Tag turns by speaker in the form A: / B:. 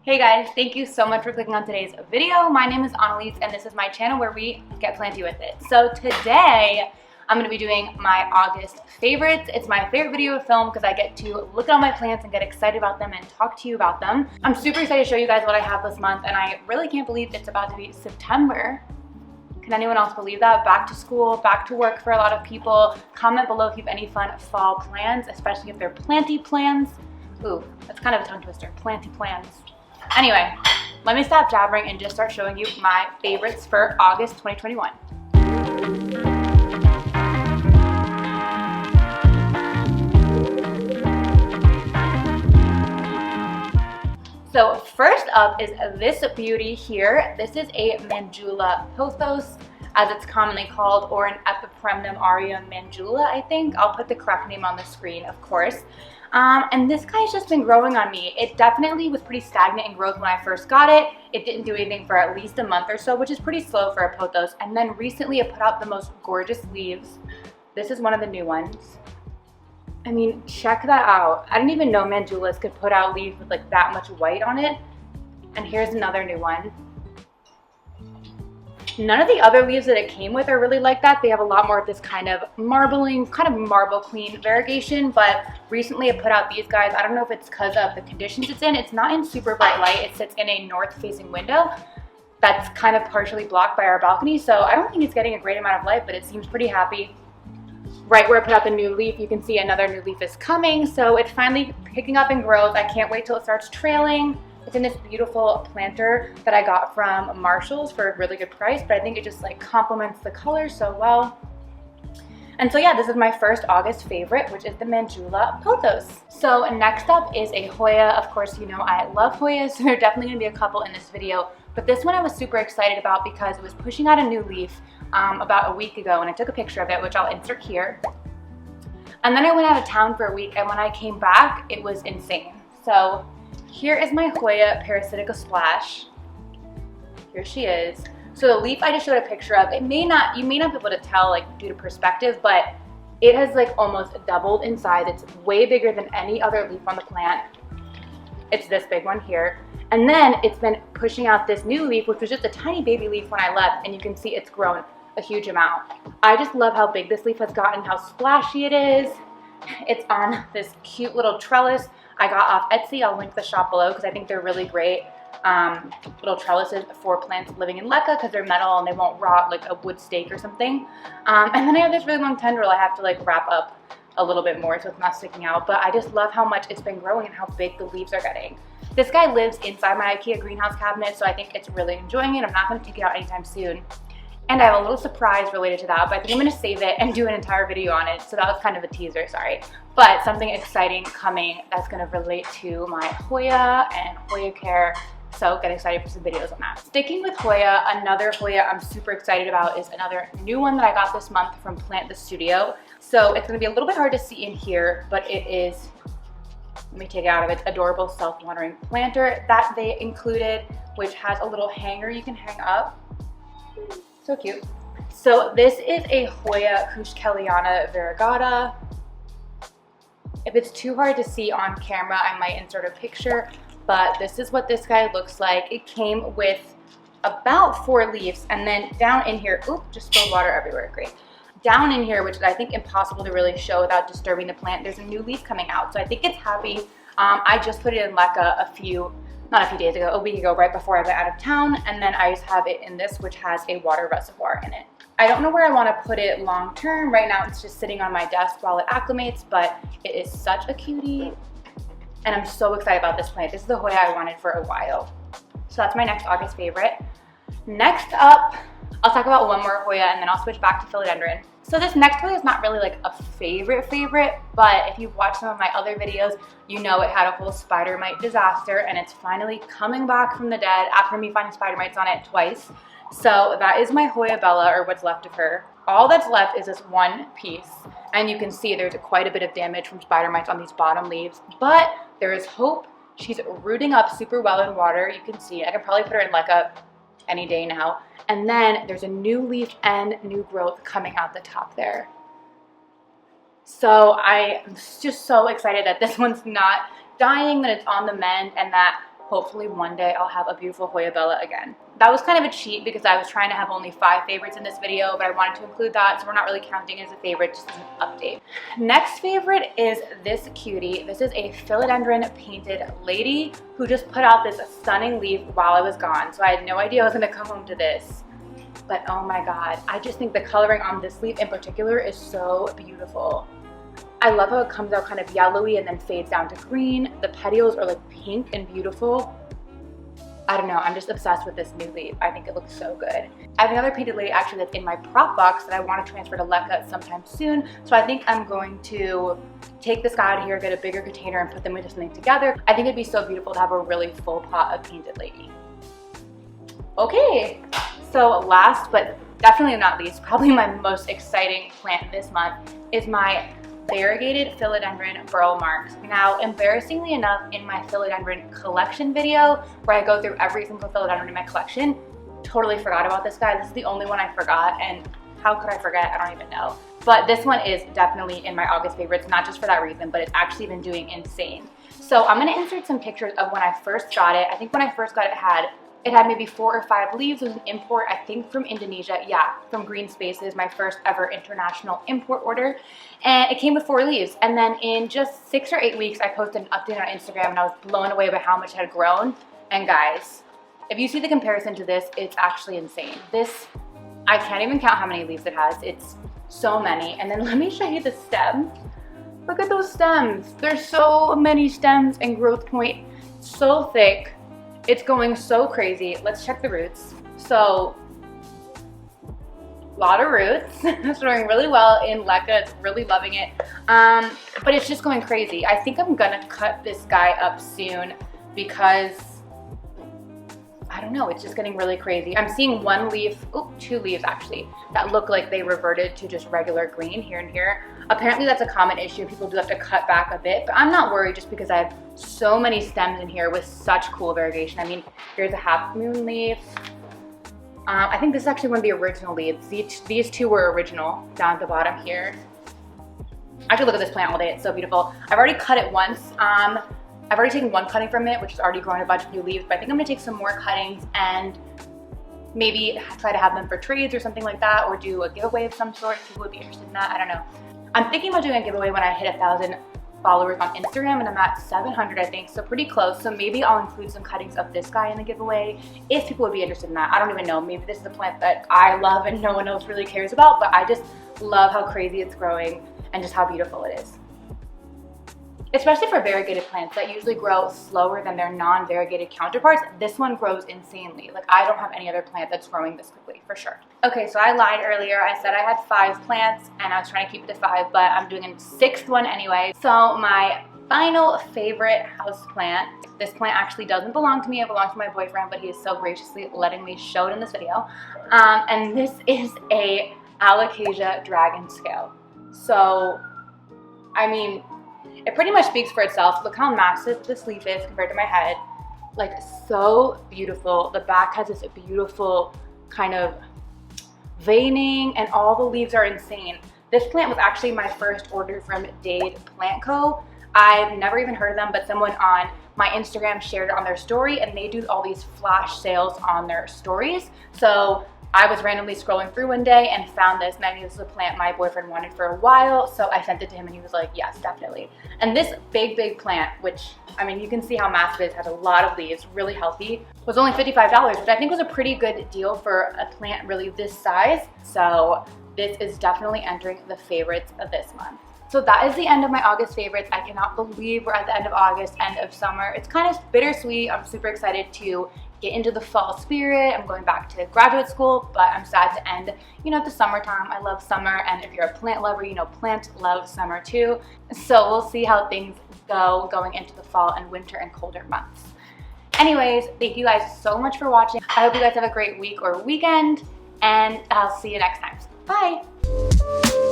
A: Hey guys, thank you so much for clicking on today's video. My name is Annalise and this is my channel where we get planty with it. So today I'm going to be doing my August favorites. It's my favorite video to film because I get to look at all my plants and get excited about them and talk to you about them. I'm super excited to show you guys what I have this month and I really can't believe it's about to be September. Can anyone else believe that? Back to school, back to work for a lot of people. Comment below if you have any fun fall plans, especially if they're planty plans. Ooh, that's kind of a tongue twister, planty plans. Anyway, let me stop jabbering and just start showing you my favorites for August 2021. So first up is this beauty here. This is a Mandula Pothos, as it's commonly called, or an Epipremnum aurea Mandula, I think. I'll put the correct name on the screen, of course. And this guy's just been growing on me. It definitely was pretty stagnant in growth when I first got it. It didn't do anything for at least a month or so, which is pretty slow for a pothos. And then recently it put out the most gorgeous leaves. This is one of the new ones. I mean, check that out. I didn't even know Mandulas could put out leaves with like that much white on it. And here's another new one. None of the other leaves that it came with are really like that. They have a lot more of this kind of marbling, kind of marble queen variegation, but recently it put out these guys. I don't know if it's because of the conditions it's in. It's not in super bright light. It sits in a north-facing window that's kind of partially blocked by our balcony, so I don't think it's getting a great amount of light, but it seems pretty happy. Right where I put out the new leaf, you can see another new leaf is coming, so it's finally picking up in growth. I can't wait till it starts trailing. It's in this beautiful planter that I got from Marshall's for a really good price, but I think it just like complements the color so well. And so yeah, this is my first August favorite, which is the Mandula Pothos. So next up is a Hoya. Of course, you know I love Hoyas, so there are definitely gonna be a couple in this video, but this one I was super excited about because it was pushing out a new leaf about a week ago, and I took a picture of it, which I'll insert here. And then I went out of town for a week, and when I came back, it was insane. So here is my Hoya Parasitica Splash. Here she is. So the leaf I just showed a picture of, you may not be able to tell like due to perspective, but it has like almost doubled in size. It's way bigger than any other leaf on the plant. It's this big one here. And then it's been pushing out this new leaf, which was just a tiny baby leaf when I left, and you can see it's grown a huge amount. I just love how big this leaf has gotten, how splashy it is. It's on this cute little trellis I got off Etsy. I'll link the shop below because I think they're really great little trellises for plants living in leca because they're metal and they won't rot like a wood stake or something. And then I have this really long tendril I have to like wrap up a little bit more so it's not sticking out, but I just love how much it's been growing and how big the leaves are getting. This guy lives inside my IKEA greenhouse cabinet, so I think it's really enjoying it. I'm not going to take it out anytime soon. And I have a little surprise related to that, but I think I'm going to save it and do an entire video on it. So that was kind of a teaser, sorry. But something exciting coming that's going to relate to my Hoya and Hoya care. So get excited for some videos on that. Sticking with Hoya, another Hoya I'm super excited about is another new one that I got this month from Plant the Studio. So it's going to be a little bit hard to see in here, but it is, let me take it out of it, adorable self-watering planter that they included, which has a little hanger you can hang up. So cute. So this is a Hoya kellyanna variegata. If it's too hard to see on camera, I might insert a picture, but this is what this guy looks like. It came with about 4 leaves, and then down in here, oop, just spilled water everywhere, great. Down in here, which is I think impossible to really show without disturbing the plant, there's a new leaf coming out. So I think it's happy. I just put it in leca not a few days ago, a week ago, right before I went out of town, and then I just have it in this, which has a water reservoir in it. I don't know where I want to put it long term. Right now it's just sitting on my desk while it acclimates, but it is such a cutie, and I'm so excited about this plant. This is the Hoya I wanted for a while. So that's my next August favorite. Next up, I'll talk about one more Hoya, and then I'll switch back to Philodendron. So this next Hoya is not really like a favorite, but if you've watched some of my other videos, you know it had a whole spider mite disaster, and it's finally coming back from the dead after me finding spider mites on it twice. So that is my Hoya Bella, or what's left of her. All that's left is this one piece, and you can see there's quite a bit of damage from spider mites on these bottom leaves, but there is hope. She's rooting up super well in water. You can see I can probably put her in leca any day now. And then there's a new leaf and new growth coming out the top there. So I am just so excited that this one's not dying, that it's on the mend, and that hopefully one day I'll have a beautiful Hoya Bella again. That was kind of a cheat because I was trying to have only 5 favorites in this video, but I wanted to include that, so we're not really counting as a favorite, just as an update. Next favorite is this cutie. This is a philodendron painted lady who just put out this stunning leaf while I was gone, so I had no idea I was gonna come home to this. But oh my god, I just think the coloring on this leaf in particular is so beautiful. I love how it comes out kind of yellowy and then fades down to green. The petioles are like pink and beautiful. I don't know, I'm just obsessed with this new leaf. I think it looks so good. I have another painted lady actually that's in my prop box that I want to transfer to Aleca sometime soon. So I think I'm going to take this guy out of here, get a bigger container and put them into something together. I think it'd be so beautiful to have a really full pot of painted lady. Okay, so last but definitely not least, probably my most exciting plant this month is my variegated Philodendron Burlmarks. Now, embarrassingly enough, in my philodendron collection video, where I go through every single philodendron in my collection, totally forgot about this guy. This is the only one I forgot, and how could I forget? I don't even know. But this one is definitely in my August favorites, not just for that reason, but it's actually been doing insane. So I'm gonna insert some pictures of when I first got it. I think when I first got it, it had maybe 4 or 5 leaves. It was an import, I think from Indonesia. Yeah, from Green Spaces, my first ever international import order. And it came with 4 leaves. And then in just 6 or 8 weeks, I posted an update on Instagram and I was blown away by how much it had grown. And guys, if you see the comparison to this, it's actually insane. This, I can't even count how many leaves it has. It's so many. And then let me show you the stems. Look at those stems. There's so many stems and growth point, so thick. It's going so crazy. Let's check the roots. So, a lot of roots. It's doing really well in Aleca. It's really loving it. But it's just going crazy. I think I'm gonna cut this guy up soon because, I don't know, it's just getting really crazy. I'm seeing 1 leaf, 2 leaves actually, that look like they reverted to just regular green here and here. Apparently that's a common issue. People do have to cut back a bit, but I'm not worried just because I have so many stems in here with such cool variegation. I mean, here's a half moon leaf. I think this is actually one of the original leaves. These 2 were original down at the bottom here. I could look at this plant all day. It's so beautiful. I've already cut it once. I've already taken 1 cutting from it, which is already growing a bunch of new leaves, but I think I'm gonna take some more cuttings and maybe try to have them for trades or something like that, or do a giveaway of some sort. People would be interested in that, I don't know. I'm thinking about doing a giveaway when I hit 1,000 followers on Instagram, and I'm at 700, I think, so pretty close. So maybe I'll include some cuttings of this guy in the giveaway if people would be interested in that. I don't even know. Maybe this is a plant that I love and no one else really cares about, but I just love how crazy it's growing and just how beautiful it is. Especially for variegated plants that usually grow slower than their non-variegated counterparts, this one grows insanely. Like, I don't have any other plant that's growing this quickly, for sure. Okay, so I lied earlier. I said I had 5 plants and I was trying to keep it to 5, but I'm doing a 6th one anyway. So my final favorite house plant, this plant actually doesn't belong to me. It belongs to my boyfriend, but he is so graciously letting me show it in this video. And this is a Alocasia dragon scale. So, I mean, it pretty much speaks for itself. Look how massive this leaf is compared to my head. Like, so beautiful. The back has this beautiful kind of veining and all the leaves are insane. This plant was actually my first order from Dade Plant Co. I've never even heard of them, but someone on my Instagram shared it on their story, and they do all these flash sales on their stories. So I was randomly scrolling through one day and found this, and I knew this was a plant my boyfriend wanted for a while, so I sent it to him and he was like, yes, definitely. And this big plant, which, I mean, you can see how massive it is, has a lot of leaves, really healthy, was only $55, which I think was a pretty good deal for a plant really this size. So this is definitely entering the favorites of this month. So that is the end of my August favorites. I cannot believe we're at the end of August, end of summer. It's kind of bittersweet. I'm super excited to get into the fall spirit. I'm going back to graduate school, but I'm sad to end, you know, the summertime. I love summer, and if you're a plant lover, you know, plants love summer too. So we'll see how things go going into the fall and winter and colder months. Anyways, thank you guys so much for watching. I hope you guys have a great week or weekend, and I'll see you next time. Bye.